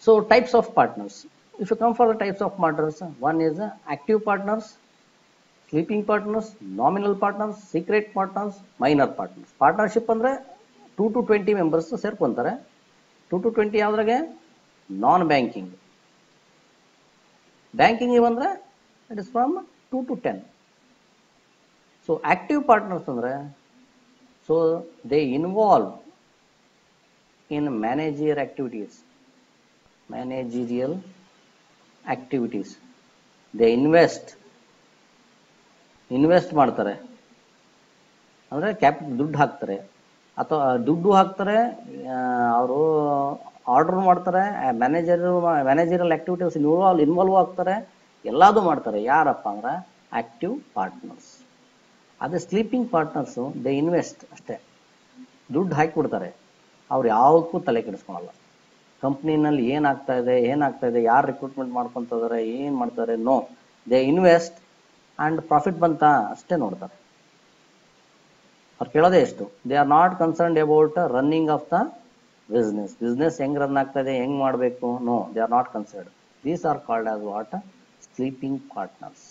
So types of partners. If you come for the types of partners, one is active partners, sleeping partners, nominal partners, secret partners, minor partners. Partnership ಅಂದ್ರೆ 2 to 20 members ಸೇರ್ಕೊಂತಾರೆ. 2 to 20 ಯಾವ್ದ್ರಾಗೆ non banking. Banking ಬಂದ್ರೆ it is from 2 to 10. So active partners ಅಂದ್ರೆ so they involve in managerial activities. They invest ಮಾಡ್ತಾರೆ ಅಂದರೆ ದುಡ್ಡು ಹಾಕ್ತಾರೆ, ಅಥವಾ ದುಡ್ಡು ಹಾಕ್ತಾರೆ, ಅವರು ಆರ್ಡರ್ ಮಾಡ್ತಾರೆ, ಮ್ಯಾನೇಜರಿಯಲ್ ಆಕ್ಟಿವಿಟೀಸ್ ಇನ್ವಾಲ್ವ್ ಆಗ್ತಾರೆ, ಎಲ್ಲದೂ ಮಾಡ್ತಾರೆ. ಯಾರಪ್ಪ ಅಂದ್ರೆ ಆಕ್ಟಿವ್ ಪಾರ್ಟ್ನರ್ಸ್. ಅದೇ ಸ್ಲೀಪಿಂಗ್ ಪಾರ್ಟ್ನರ್ಸು ದೇ ಇನ್ವೆಸ್ಟ್ ಅಷ್ಟೇ, ದುಡ್ಡು ಹಾಕಿಬಿಡ್ತಾರೆ, ಅವ್ರು ಯಾವುದಕ್ಕೂ ತಲೆ ಕೆಡಿಸ್ಕೊಳಲ್ಲ. ಕಂಪ್ನಿನಲ್ಲಿ ಏನಾಗ್ತಾ ಇದೆ, ಯಾರು ರಿಕ್ರೂಟ್ಮೆಂಟ್ ಮಾಡ್ಕೊತಿದ್ದಾರೆ, ಏನು ಮಾಡ್ತಾರೆ, no, they invest and profit ಬಂತಾ ಅಷ್ಟೇ ನೋಡ್ತಾರೆ. ಅವ್ರು ಕೇಳೋದೇ ಎಷ್ಟು. They are not concerned about running of the business ಹೆಂಗ್ ರನ್ ಆಗ್ತಾ ಇದೆ, ಹೆಂಗ್ ಮಾಡಬೇಕು, no, they are not concerned. These are called as what? Sleeping partners.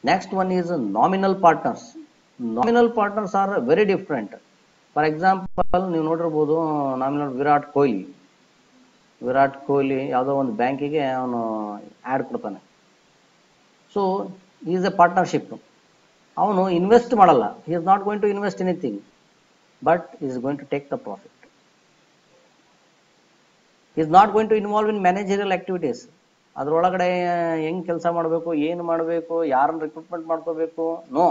Next one is nominal partners. Nominal partners are very different. For example, ನೀವು ನೋಡಿರ್ಬೋದು, nominal Virat Kohli ಯಾವುದೋ ಒಂದು ಬ್ಯಾಂಕಿಗೆ ಅವನು ಆ್ಯಡ್ ಕೊಡ್ತಾನೆ. So is a partnership. ಅವನು ಇನ್ವೆಸ್ಟ್ ಮಾಡಲ್ಲ, he is not going to invest anything, but is going to take the profit. Is not going to involve in managerial activities. ಅದರೊಳಗಡೆ ಹೆಂಗ್ ಕೆಲಸ ಮಾಡಬೇಕು, ಏನು ಮಾಡಬೇಕು, ಯಾರನ್ನ ರಿಕ್ರೂಟ್ಮೆಂಟ್ ಮಾಡ್ಕೋಬೇಕು, ನೋ,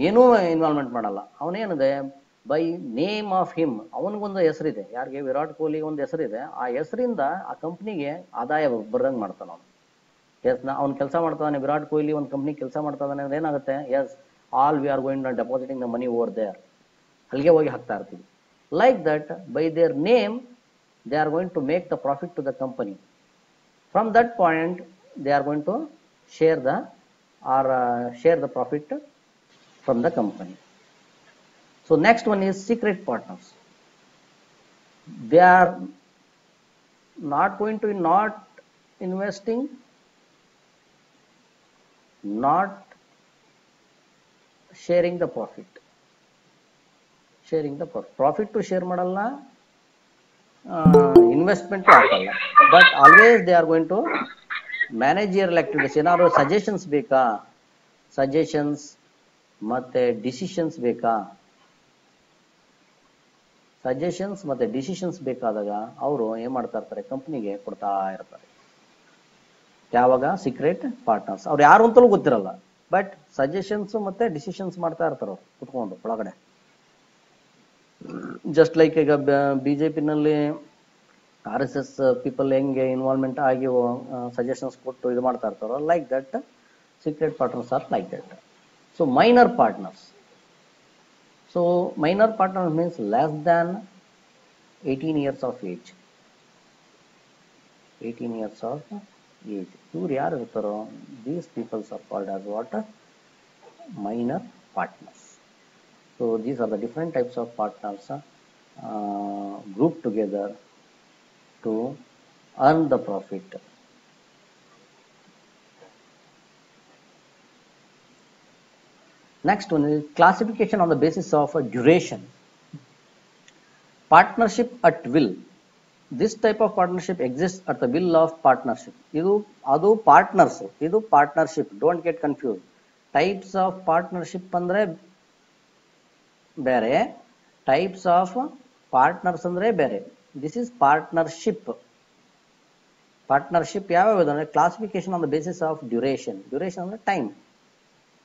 ಏನೂ ಇನ್ವಾಲ್ವ್ಮೆಂಟ್ ಮಾಡಲ್ಲ. ಅವನೇನಿದೆ, ಬೈ ನೇಮ್ ಆಫ್ ಹಿಮ್, ಅವನಿಗೊಂದು ಹೆಸರಿದೆ. ಯಾರಿಗೆ? ವಿರಾಟ್ ಕೊಹ್ಲಿಗೆ ಒಂದು ಹೆಸರಿದೆ. ಆ ಹೆಸರಿಂದ ಆ ಕಂಪ್ನಿಗೆ ಆದಾಯ ಬರಂಗೆ ಮಾಡ್ತಾನೆ ಅವನು. ಅವ್ನು ಕೆಲಸ ಮಾಡ್ತಾನೆ, ವಿರಾಟ್ ಕೊಹ್ಲಿ ಒಂದು ಕಂಪ್ನಿ ಕೆಲಸ ಮಾಡ್ತಾ ಇದ್ದಾನೆ ಅಂದ್ರೆ ಏನಾಗುತ್ತೆ, yes, all we are going depositing the money over there, ಅಲ್ಲಿಗೆ ಹೋಗಿ ಹಾಕ್ತಾ ಇರ್ತೀವಿ. Like that, by their name they are going to make the profit to the company. From that point, they are going to share the profit from the company. So next one is secret partners. They are not investing, not sharing the profit. Profit to share ಮಾಡಲ್ಲ, investment ಹಾಕಲ್ಲ, but always they are going to managerial activities. ಏನಾದ್ರು suggestions ಬೇಕಾ, ಮತ್ತೆ decisions ಬೇಕಾದಾಗ ಅವರು ಏನ್ ಮಾಡ್ತಾ ಇರ್ತಾರೆ, ಕಂಪ್ನಿಗೆ ಕೊಡ್ತಾ ಇರ್ತಾರೆ. ಯಾವಾಗ? Secret partners. ಅವ್ರು ಯಾರು ಅಂತಲೂ ಗೊತ್ತಿರಲ್ಲ, ಬಟ್ ಸಜೆಷನ್ಸ್ ಮತ್ತೆ ಡಿಸಿಷನ್ಸ್ ಮಾಡ್ತಾ ಇರ್ತಾರೆ ಅವ್ರು ಕುತ್ಕೊಂಡು ಒಳಗಡೆ. ಜಸ್ಟ್ ಲೈಕ್ ಈಗ ಬಿಜೆಪಿನಲ್ಲಿ RSS ಪೀಪಲ್ ಹೆಂಗೆ ಇನ್ವಾಲ್ವ್ಮೆಂಟ್ ಆಗಿ ಸಜೆಷನ್ಸ್ ಕೊಟ್ಟು ಇದು ಮಾಡ್ತಾ ಇರ್ತಾರೋ, like that secret partners are like that. So minor partners. So minor partner means less than 18 years of age. ಇವ್ರು ಯಾರು ಇರ್ತಾರೋ, these peoples are called as what? Minor partners. So these are the different types of partners grouped together to earn the profit. Next one is classification on the basis of duration. Partnership at will. This type of partnership exists at the will of partnership. Adu partners, idu partnership. Don't get confused. Types of partnership andre ಬೇರೆ, types of partners ಅಂದ್ರೆ ಬೇರೆ. This is partnership. ಯಾವ್ಯಾವ ಅಂದ್ರೆ classification on the basis of duration ಅಂದ್ರೆ time,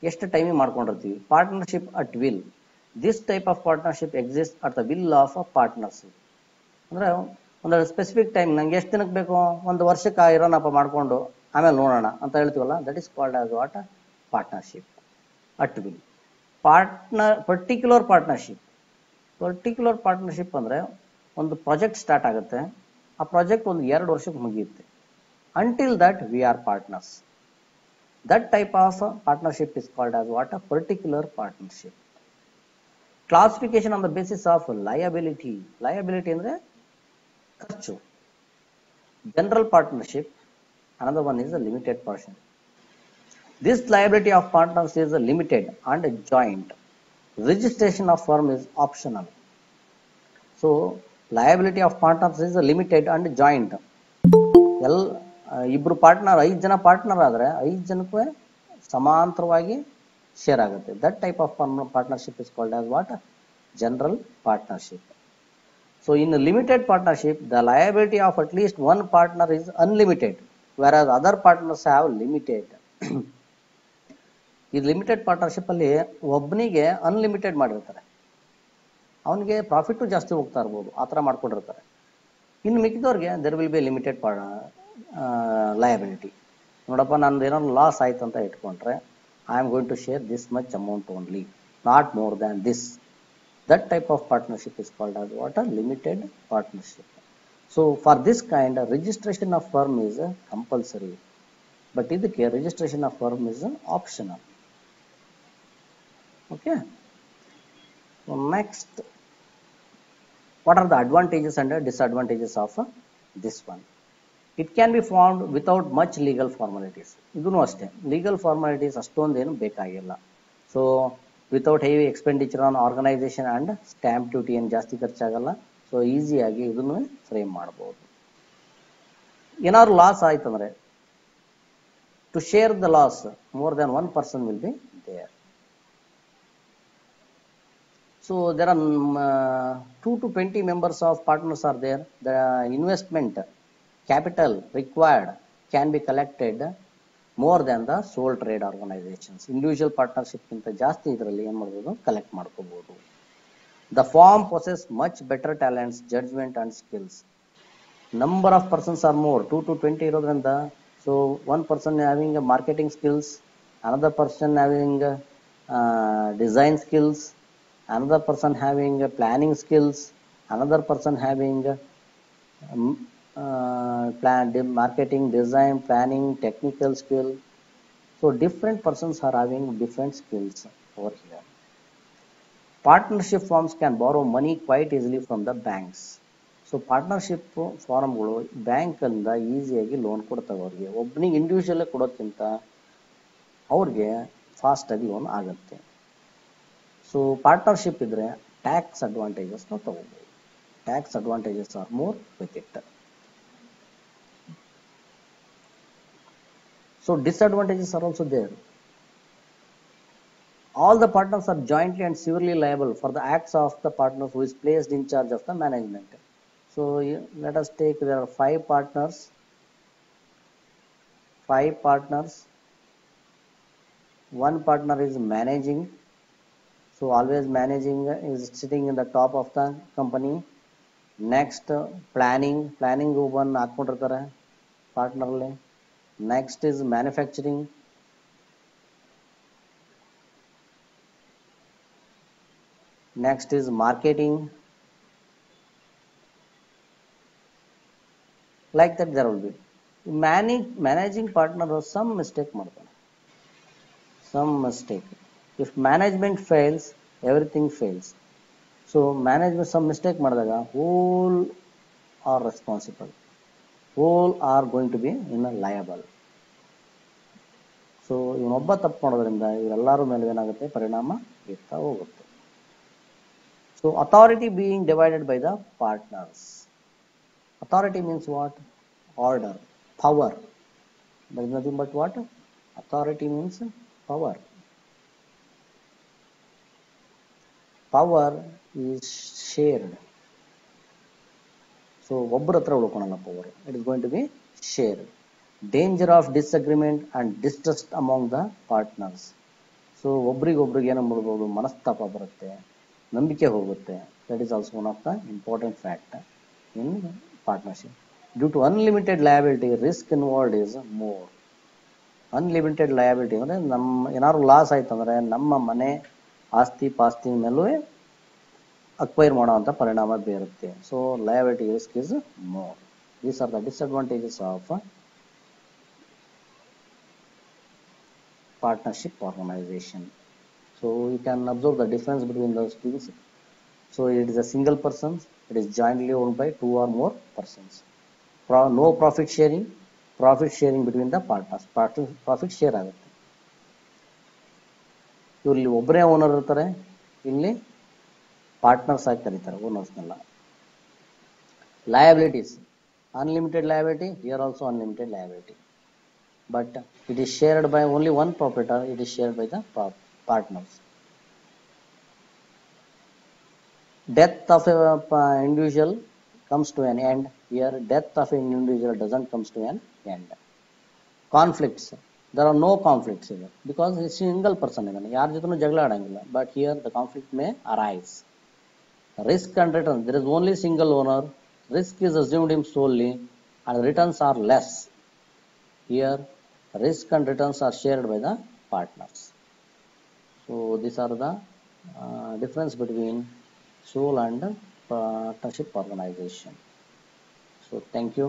ಎಷ್ಟು timing ಮಾಡ್ಕೊಂಡಿರ್ತೀವಿ. Partnership at will. This type of partnership exist at the will of a partnership. ಅಂದ್ರೆ ಒಂದು ಸ್ಪೆಸಿಫಿಕ್ ಟೈಮ್, ನಂಗೆ ಎಷ್ಟು ದಿನಕ್ಕೆ ಬೇಕು, ಒಂದು ವರ್ಷಕ್ಕೆ ಇರೋಣಪ್ಪ ಮಾಡ್ಕೊಂಡು ಆಮೇಲೆ ನೋಡೋಣ ಅಂತ ಹೇಳ್ತೀವಲ್ಲ, that is called as what? Partnership at will. Particular partnership ಅಂದ್ರೆ ಒಂದು ಪ್ರಾಜೆಕ್ಟ್ ಸ್ಟಾರ್ಟ್ ಆಗುತ್ತೆ, ಆ ಪ್ರಾಜೆಕ್ಟ್ ಒಂದು 2 ವರ್ಷಕ್ಕೆ ಮುಗಿಯುತ್ತೆ. Until that we are partners. That type of partnership is called as what? Particular partnership. Classification on the basis of liability ಅಂದ್ರೆ ಖರ್ಚು. General partnership, another one is a limited partnership. This liability of partners is limited and joint. Registration of firm is optional. So liability of partners is limited and joint. ಇಬ್ರು partner 5 ಜನ partner ಆದರೆ 5 ಜನಕ್ಕೂ ಸಮಾಂತರವಾಗಿ share ಆಗುತ್ತೆ. That type of partnership is called as what? General partnership. So in a limited partnership, the liability of at least one partner is unlimited, whereas other partners have limited. ಈ limited partnership ಅಲ್ಲಿ ಒಬ್ಬನಿಗೆ unlimited ಮಾಡಿರ್ತಾರೆ, ಅವನಿಗೆ profit ಜಾಸ್ತಿ ಹೋಗ್ತಾ ಇರ್ಬೋದು, ಆ ಥರ ಮಾಡ್ಕೊಂಡಿರ್ತಾರೆ. ಇನ್ನು ಮಿಕ್ಕಿದವ್ರಿಗೆ there will be limited liability. ನೋಡಪ್ಪ, ನಂದು ಏನಾದ್ರು ಲಾಸ್ ಆಯ್ತು ಅಂತ ಇಟ್ಕೊಂಡ್ರೆ I am going to share this much amount only, not more than this. That type of partnership is called as what? A limited partnership. So for this kind, registration of firm is compulsory, but idಕ್ಕೆ registration of firm is optional. Okay. So next, what are the advantages and disadvantages of this one? It can be formed without much legal formalities. ಇದೂ ಅಷ್ಟೇ, legal formalities ಅಷ್ಟೊಂದೇನು ಬೇಕಾಗಿಲ್ಲ. So without heavy expenditure on organisation and stamp duty ಏನು ಜಾಸ್ತಿ ಖರ್ಚಾಗಲ್ಲ. So ಈಸಿಯಾಗಿ ಇದನ್ನು frame ಮಾಡ್ಬೋದು. ಏನಾದ್ರು ಲಾಸ್ ಆಯ್ತಂದ್ರೆ to share the loss more than one person will be there. So there are 2 to 20 members of partners are there. The investment capital required can be collected more than the sole trade organisations. Individual ಪಾರ್ಟ್ನರ್ಶಿಪ್ಗಿಂತ ಜಾಸ್ತಿ ಇದರಲ್ಲಿ ಏನು ಮಾಡ್ಬೋದು? Collect ಮಾಡ್ಕೋಬಹುದು. The firm possess much better talents, judgement and skills. Number of persons are more, 2 to 20 ಇರೋದ್ರಿಂದ. So one person having marketing skills, another person having design skills, another person having planning skills, another person having marketing, design, planning, technical skill. So different persons are having different skills over here. Partnership firms can borrow money quite easily from the banks. So partnership ಫಾರ್ಮ್ಗಳು bank ಇಂದ ಈಸಿಯಾಗಿ loan ಕೊಡ್ತವೆ ಅವ್ರಿಗೆ. ಒಬ್ಬನಿಗೆ individual ಕೊಡೋಕ್ಕಿಂತ ಅವ್ರಿಗೆ fast ಆಗಿ loan ಆಗುತ್ತೆ. So partnership ಇದ್ರೆ ಟ್ಯಾಕ್ಸ್ ಅಡ್ವಾಂಟೇಜಸ್ ನಾವು ತಗೋಬಹುದು. Tax advantages are more with it. So disadvantages are also there. All the partners are jointly and severally liable for the acts of the partner who is placed in charge of the management. So let us take, there are 5 partners. 5 partners. One partner is managing. So always managing is sitting in the top of the company. Next, planning one ಹಾಕೊಂಡಿರ್ತಾರೆ ಪಾರ್ಟ್ನರ್ಲಿ. Next is manufacturing. Next is marketing. Like that there will be. Managing partner some mistake ಮಾಡ್ತಾನೆ. Some mistake. If management fails, everything fails. So management some mistake ಮಾಡಿದಾಗ whole are responsible. All are going to be liable. So ಇವನೊಬ್ಬ ತಪ್ಪು ಮಾಡೋದ್ರಿಂದ ಇವರೆಲ್ಲರ ಮೇಲೆ ಏನಾಗುತ್ತೆ? ಪರಿಣಾಮ ಬೀರ್ತಾ ಹೋಗುತ್ತೆ. So authority being divided by the partners. Authority means what? Order, power. There is nothing but what? Authority means power. Power is shared. So ಒಬ್ಬರ ಹತ್ರ ಉಳ್ಕೊಳಲ್ಲ power. It is going to be shared. Danger of disagreement and distrust among the partners. So ಒಬ್ರಿಗೊಬ್ರಿಗೆ ಏನು ಮಾಡ್ಬೋದು? ಮನಸ್ತಾಪ ಬರುತ್ತೆ, ನಂಬಿಕೆ ಹೋಗುತ್ತೆ. That is also one of the important fact in partnership. Due to unlimited liability, risk involved is more. Unlimited liability ಅಂದರೆ ನಮ್ಮ ಏನಾದ್ರು ಲಾಸ್ ಆಯ್ತು ಅಂದರೆ ನಮ್ಮ ಮನೆ ಆಸ್ತಿ ಪಾಸ್ತಿ ಮೇಲೂ ಅಕ್ವೈರ್ ಮಾಡೋವಂಥ ಪರಿಣಾಮ ಬೀರುತ್ತೆ. So liability risk is more. These are the disadvantages of partnership organization. So you can observe the difference between those things. So it is a single person, it is jointly owned by 2 or more persons. No profit sharing, profit sharing between the partners, profit share ಆಗುತ್ತೆ. ಇಲ್ಲಿ ಒಬ್ಬರೇ owner ಇರ್ತಾರೆ, ಇಲ್ಲಿ partners ಆಗಿ ಕರೀತಾರೆ, ಓನರ್ಸ್ನೆಲ್ಲ. Liabilities, unlimited liability, here also unlimited liability, but it is shared by only one proprietor, it is shared by the partners. Death of a individual comes to an end, here death of an individual doesn't comes to an end. Conflicts, there are no conflicts here because he is single person idane, yaar jotenu jagala adangilla, but here the conflict may arise. Risk and return, there is only single owner, risk is assumed him solely and returns are less. Here risk and returns are shared by the partners. So these are the difference between sole and partnership organization. So thank you.